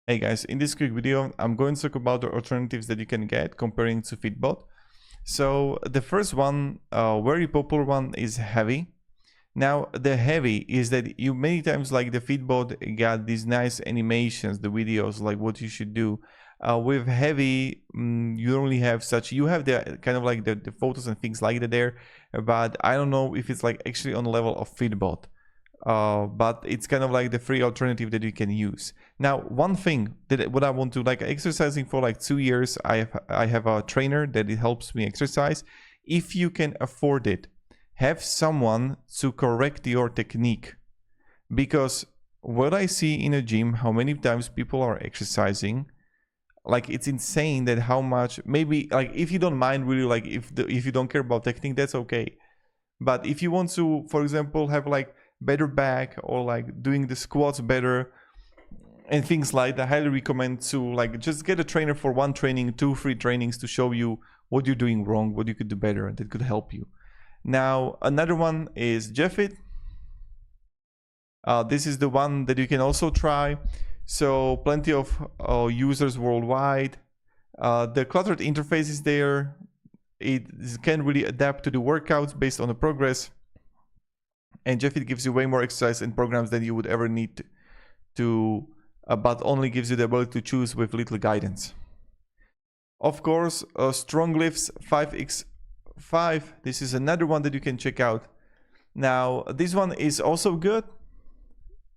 Hey guys, in this quick video, I'm going to talk about the alternatives that you can get comparing to FitBod. So the first one, very popular one, is heavy. Now the heavy is that you many times like the FitBod got these nice animations, the videos like what you should do. With heavy, you only have such, you have the kind of like the photos and things like that there, but I don't know if it's like actually on the level of FitBod. But it's kind of like the free alternative that you can use. Now, one thing that what I want to like exercising for like 2 years, I have a trainer that it helps me exercise. If you can afford it, have someone to correct your technique, because what I see in a gym, how many times people are exercising, like it's insane that how much, maybe like if you don't mind really, like if you don't care about technique, that's okay. But if you want to, for example, have like better back or like doing the squats better and things like that, I highly recommend to like just get a trainer for one training, 2 free trainings to show you what you're doing wrong, what you could do better, and that could help you. Now another one is JFit. This is the one that you can also try. So plenty of users worldwide. The cluttered interface is there. It can really adapt to the workouts based on the progress. And JFit gives you way more exercise and programs than you would ever need to but only gives you the ability to choose with little guidance. Of course, Strong Lifts 5x5. This is another one that you can check out. Now, this one is also good.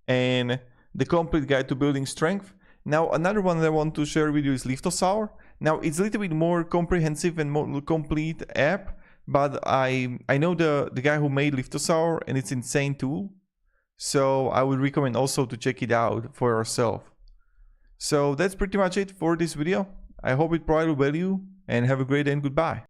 And the complete guide to building strength. Now, another one that I want to share with you is Liftosaur. Now, it's a little bit more comprehensive and more complete app. But I know the guy who made Liftosaur, and it's insane tool. So I would recommend also to check it out for yourself. So that's pretty much it for this video. I hope it provided value, and have a great day and goodbye.